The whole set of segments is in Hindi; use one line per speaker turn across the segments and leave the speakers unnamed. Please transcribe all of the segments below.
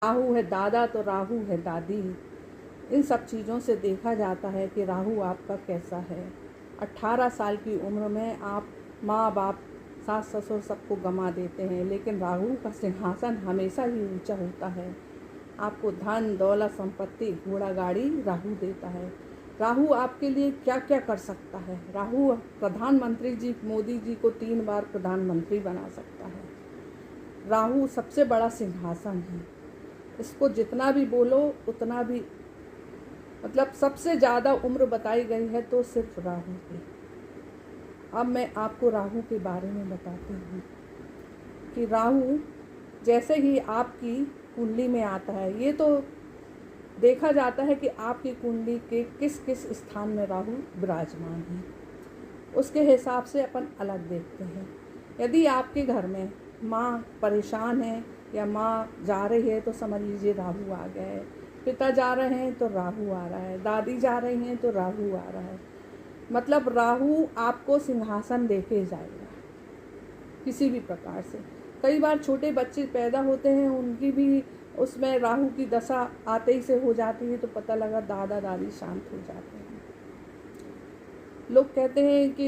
राहु है दादा तो राहु है दादी। इन सब चीज़ों से देखा जाता है कि राहु आपका कैसा है। 18 साल की उम्र में आप माँ बाप सास ससुर सबको गंवा देते हैं, लेकिन राहु का सिंहासन हमेशा ही ऊंचा होता है। आपको धन दौलत संपत्ति घोड़ा गाड़ी राहु देता है। राहु आपके लिए क्या क्या कर सकता है। राहु प्रधानमंत्री जी मोदी जी को 3 बार प्रधानमंत्री बना सकता है। राहु सबसे बड़ा सिंहासन है। इसको जितना भी बोलो उतना भी, मतलब सबसे ज़्यादा उम्र बताई गई है तो सिर्फ राहु की। अब मैं आपको राहु के बारे में बताती हूँ कि राहु जैसे ही आपकी कुंडली में आता है, ये तो देखा जाता है कि आपकी कुंडली के किस किस स्थान में राहु विराजमान है, उसके हिसाब से अपन अलग देखते हैं। यदि आपके घर में माँ परेशान है या माँ जा रही है तो समझ लीजिए राहु आ गया है। पिता जा रहे हैं तो राहु आ रहा है। दादी जा रही हैं तो राहु आ रहा है। मतलब राहु आपको सिंहासन देके जाएगा किसी भी प्रकार से। कई बार छोटे बच्चे पैदा होते हैं, उनकी भी उसमें राहु की दशा आते ही से हो जाती है, तो पता लगा दादा दादी शांत हो जाते हैं। लोग कहते हैं कि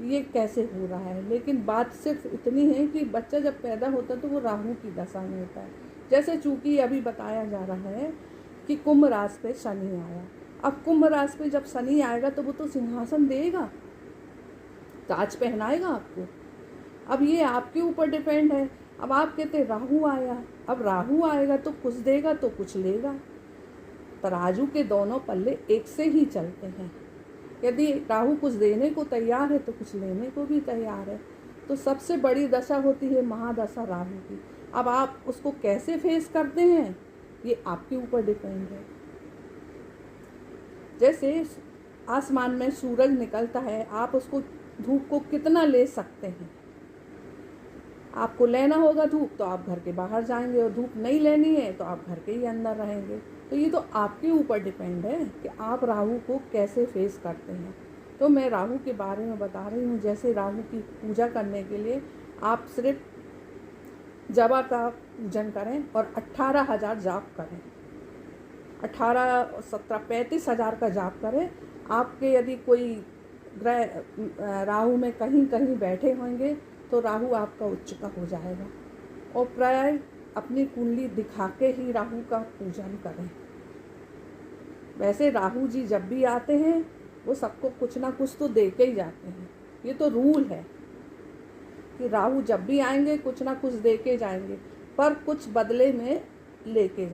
ये कैसे हो रहा है, लेकिन बात सिर्फ इतनी है कि बच्चा जब पैदा होता है तो वो राहु की दशा में होता है। जैसे चूंकि अभी बताया जा रहा है कि कुंभ राशि पे शनि आया। अब कुंभ राशि पे जब शनि आएगा तो वो तो सिंहासन देगा, ताज पहनाएगा आपको। अब ये आपके ऊपर डिपेंड है। अब आप कहते राहु आया, अब राहु आएगा तो कुछ देगा तो कुछ लेगा। तराजू के दोनों पल्ले एक से ही चलते हैं। यदि राहु कुछ देने को तैयार है तो कुछ लेने को भी तैयार है। तो सबसे बड़ी दशा होती है महादशा राहु की। अब आप उसको कैसे फेस करते हैं ये आपके ऊपर डिपेंड है। जैसे आसमान में सूरज निकलता है, आप उसको धूप को कितना ले सकते हैं। आपको लेना होगा धूप तो आप घर के बाहर जाएंगे, और धूप नहीं लेनी है तो आप घर के ही अंदर रहेंगे। तो ये तो आपके ऊपर डिपेंड है कि आप राहु को कैसे फेस करते हैं। तो मैं राहु के बारे में बता रही हूँ। जैसे राहु की पूजा करने के लिए आप सिर्फ जबा का पूजन करें और 18,000 जाप करें। 18, 17, 35,000 का जाप करें। आपके यदि कोई ग्रह राहु में कहीं कहीं बैठे होंगे तो राहु आपका उच्च का हो जाएगा। और प्राय अपनी कुंडली दिखा के ही राहु का पूजन करें। वैसे राहु जी जब भी आते हैं वो सबको कुछ ना कुछ तो दे के ही जाते हैं। ये तो रूल है कि राहु जब भी आएंगे कुछ ना कुछ दे के जाएंगे, पर कुछ बदले में लेके